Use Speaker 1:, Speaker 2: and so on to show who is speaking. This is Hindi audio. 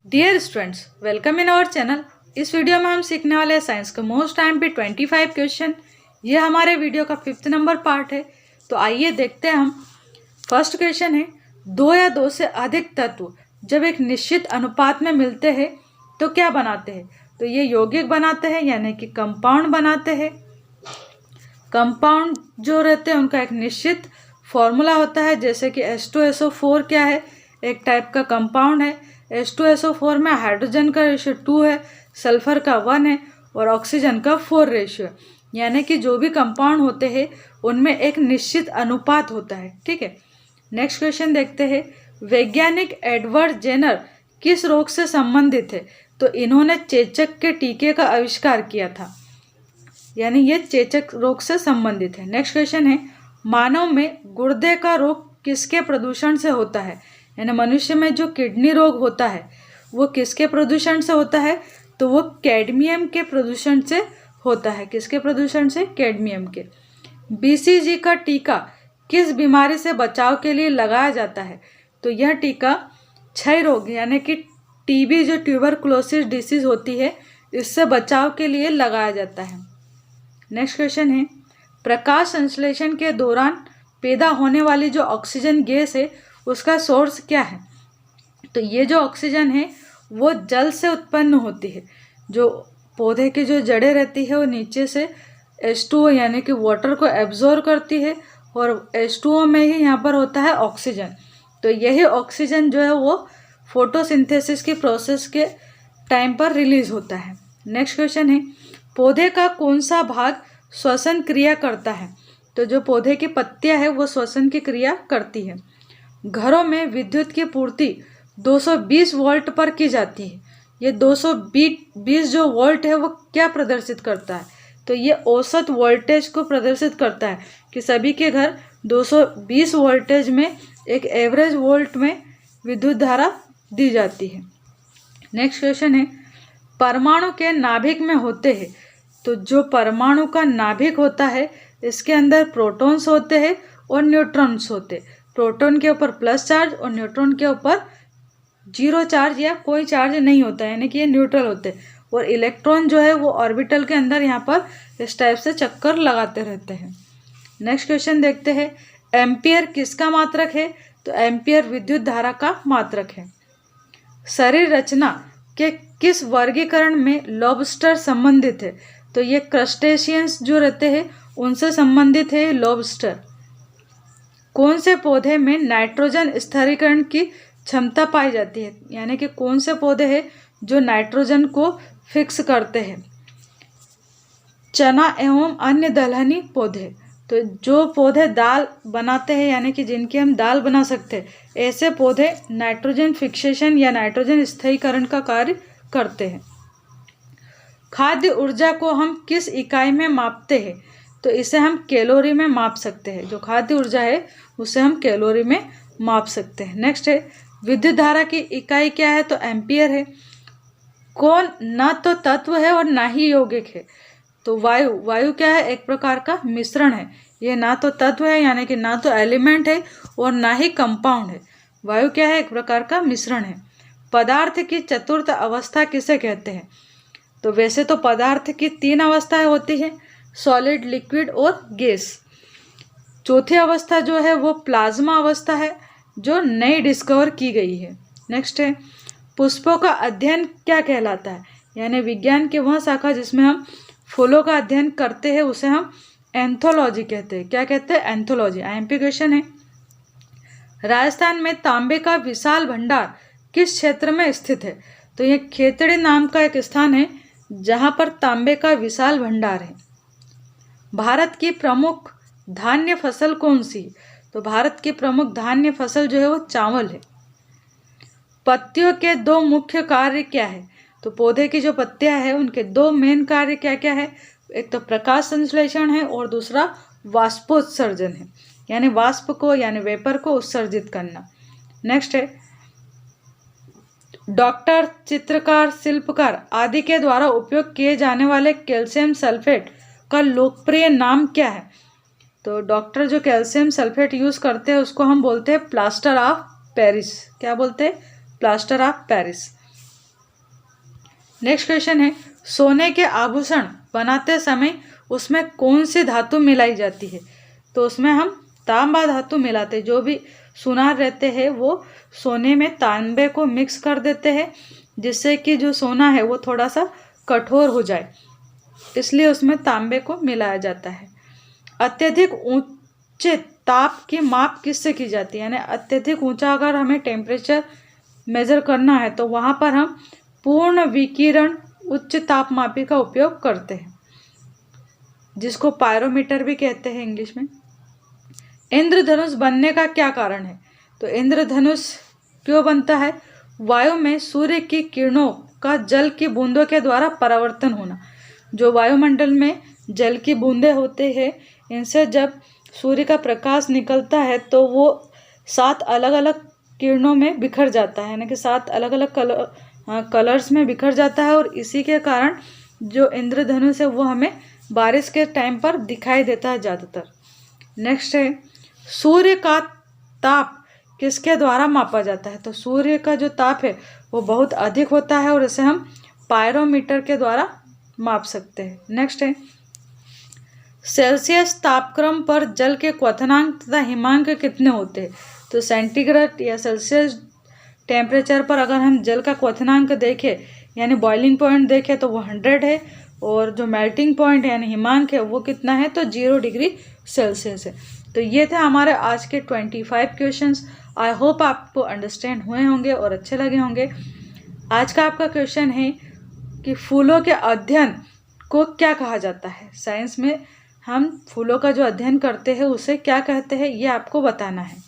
Speaker 1: Dear students, welcome in our channel. इस वीडियो में हम सीखने वाले हैं साइंस का मोस्ट IMP 25 क्वेश्चन। ये हमारे वीडियो का 5th नंबर पार्ट है। तो आइए देखते हैं हम। फर्स्ट क्वेश्चन है, दो या दो से अधिक तत्व जब एक निश्चित अनुपात में मिलते हैं तो क्या बनाते हैं? तो ये यौगिक बनाते हैं, यानी कि कंपाउंड बनाते हैं। कंपाउंड जो रहते हैं उनका एक निश्चित फॉर्मूला होता है, जैसे कि H2SO4 क्या है, एक टाइप का कंपाउंड है। H2SO4 में हाइड्रोजन का रेशियो 2 है, सल्फर का 1 है और ऑक्सीजन का 4 रेशियो है। यानी कि जो भी कंपाउंड होते हैं उनमें एक निश्चित अनुपात होता है। ठीक है, नेक्स्ट क्वेश्चन देखते हैं। वैज्ञानिक एडवर्ड जेनर किस रोग से संबंधित है? तो इन्होंने चेचक के टीके का आविष्कार किया था, यानी ये चेचक रोग से संबंधित है। नेक्स्ट क्वेश्चन है, मानव में गुर्दे का रोग किसके प्रदूषण से होता है? यानी मनुष्य में जो किडनी रोग होता है वो किसके प्रदूषण से होता है? तो वो कैडमियम के प्रदूषण से होता है। किसके प्रदूषण से? कैडमियम के। BCG का टीका किस बीमारी से बचाव के लिए लगाया जाता है? तो यह टीका क्षय रोग यानी कि TB जो ट्यूबरकुलोसिस डिसीज होती है इससे बचाव के लिए लगाया जाता है। नेक्स्ट क्वेश्चन है, प्रकाश संश्लेषण के दौरान पैदा होने वाली जो ऑक्सीजन गैस है उसका सोर्स क्या है? तो ये जो ऑक्सीजन है वो जल से उत्पन्न होती है। जो पौधे की जो जड़ें रहती है वो नीचे से H2O यानी कि वाटर को एब्जॉर्ब करती है और H2O में ही यहाँ पर होता है ऑक्सीजन। तो यही ऑक्सीजन जो है वो फोटोसिंथेसिस की प्रोसेस के टाइम पर रिलीज होता है। नेक्स्ट क्वेश्चन है, पौधे का कौन सा भाग श्वसन क्रिया करता है? तो जो पौधे की पत्तियां है वो श्वसन की क्रिया करती है। घरों में विद्युत की पूर्ति 220 वोल्ट पर की जाती है। ये 220 जो वोल्ट है वो क्या प्रदर्शित करता है? तो ये औसत वोल्टेज को प्रदर्शित करता है कि सभी के घर 220 वोल्टेज में एक एवरेज वोल्ट में विद्युत धारा दी जाती है। नेक्स्ट क्वेश्चन है, परमाणु के नाभिक में होते हैं। तो जो परमाणु का नाभिक होता है इसके अंदर प्रोटॉन्स होते हैं और न्यूट्रॉन्स होते हैं। प्रोटॉन के ऊपर प्लस चार्ज और न्यूट्रॉन के ऊपर जीरो चार्ज या कोई चार्ज नहीं होता है, यानी कि ये न्यूट्रल होते हैं। और इलेक्ट्रॉन जो है वो ऑर्बिटल के अंदर यहाँ पर इस टाइप से चक्कर लगाते रहते हैं। नेक्स्ट क्वेश्चन देखते हैं, एम्पियर किसका मात्रक है? तो एम्पियर विद्युत धारा का मात्रक है। शरीर रचना के किस वर्गीकरण में लॉबस्टर संबंधित है? तो ये क्रस्टेशियंस जो रहते हैं उनसे संबंधित है लॉबस्टर। कौन से पौधे में नाइट्रोजन स्थिरीकरण की क्षमता पाई जाती है? यानी कि कौन से पौधे हैं जो नाइट्रोजन को फिक्स करते हैं? चना एवं अन्य दलहनी पौधे। तो जो पौधे दाल बनाते हैं यानी कि जिनकी हम दाल बना सकते हैं, ऐसे पौधे नाइट्रोजन फिक्सेशन या नाइट्रोजन स्थिरीकरण का कार्य करते हैं। खाद्य ऊर्जा को हम किस इकाई में मापते हैं? तो इसे हम कैलोरी में माप सकते हैं। जो खाद्य ऊर्जा है उसे हम कैलोरी में माप सकते हैं। नेक्स्ट है, विद्युत धारा की इकाई क्या है? तो एम्पियर है। कौन ना तो तत्व है और ना ही यौगिक है? तो वायु। वायु क्या है? एक प्रकार का मिश्रण है। ये ना तो तत्व है यानी कि ना तो एलिमेंट है और ना ही कंपाउंड है। वायु क्या है? एक प्रकार का मिश्रण है। पदार्थ की चतुर्थ अवस्था किसे कहते हैं? तो वैसे तो पदार्थ की 3 अवस्थाएं होती है, सॉलिड, लिक्विड और गैस। चौथी अवस्था जो है वो प्लाज्मा अवस्था है जो नई डिस्कवर की गई है। नेक्स्ट है, पुष्पों का अध्ययन क्या कहलाता है? यानी विज्ञान की वह शाखा जिसमें हम फूलों का अध्ययन करते हैं उसे हम एंथोलॉजी कहते हैं। क्या कहते हैं? एंथोलॉजी। IMP क्वेश्चन है, राजस्थान में तांबे का विशाल भंडार किस क्षेत्र में स्थित है? तो ये खेतड़ी नाम का एक स्थान है जहाँ पर तांबे का विशाल भंडार है। भारत की प्रमुख धान्य फसल कौन सी? तो भारत की प्रमुख धान्य फसल जो है वो चावल है। पत्तियों के 2 मुख्य कार्य क्या है? तो पौधे की जो पत्तियां हैं उनके 2 मेन कार्य क्या क्या है? एक तो प्रकाश संश्लेषण है और दूसरा वाष्पोत्सर्जन है, यानी वाष्प को यानी वेपर को उत्सर्जित करना। नेक्स्ट है, डॉक्टर, चित्रकार, शिल्पकार आदि के द्वारा उपयोग किए जाने वाले कैल्शियम सल्फेट का लोकप्रिय नाम क्या है? तो डॉक्टर जो कैल्शियम सल्फेट यूज़ करते हैं उसको हम बोलते हैं प्लास्टर ऑफ पेरिस। क्या बोलते हैं? Plaster of Paris. Next question है, सोने के आभूषण बनाते समय उसमें कौन सी धातु मिलाई जाती है? तो उसमें हम तांबा धातु मिलाते, जो भी सुनार रहते हैं वो सोने में तांबे को मिक्स कर देते हैं, जिससे कि जो सोना है वो थोड़ा सा कठोर हो जाए, इसलिए उसमें तांबे को मिलाया जाता है। अत्यधिक ऊंचे ताप की माप किससे की जाती है? यानी अत्यधिक ऊंचा अगर हमें टेम्परेचर मेजर करना है तो वहाँ पर हम पूर्ण विकिरण उच्च तापमापी का उपयोग करते हैं, जिसको पायरोमीटर भी कहते हैं इंग्लिश में। इंद्रधनुष बनने का क्या कारण है? तो इंद्रधनुष क्यों बनता है? वायु में सूर्य की किरणों का जल की बूंदों के द्वारा परावर्तन होना। जो वायुमंडल में जल की बूंदें होते हैं, इनसे जब सूर्य का प्रकाश निकलता है तो वो 7 अलग अलग किरणों में बिखर जाता है, यानी कि 7 अलग अलग कलर्स में बिखर जाता है, और इसी के कारण जो इंद्रधनुष है वो हमें बारिश के टाइम पर दिखाई देता है ज़्यादातर। नेक्स्ट है, सूर्य का ताप किसके द्वारा मापा जाता है? तो सूर्य का जो ताप है वो बहुत अधिक होता है और इसे हम पायरोमीटर के द्वारा माप सकते हैं। नेक्स्ट है, सेल्सियस तापक्रम पर जल के क्वथनांक तथा हिमांक कितने होते हैं? तो सेंटीग्रेड या सेल्सियस टेम्परेचर पर अगर हम जल का क्वथनांक देखें यानी बॉइलिंग पॉइंट देखें तो वो 100 है, और जो मेल्टिंग पॉइंट यानी हिमांक है वो कितना है? तो 0 डिग्री सेल्सियस है। तो ये थे हमारे आज के 25 क्वेश्चंस। आई होप आपको अंडरस्टैंड हुए होंगे और अच्छे लगे होंगे। आज का आपका क्वेश्चन है कि फूलों के अध्ययन को क्या कहा जाता है? साइंस में हम फूलों का जो अध्ययन करते हैं उसे क्या कहते हैं, ये आपको बताना है।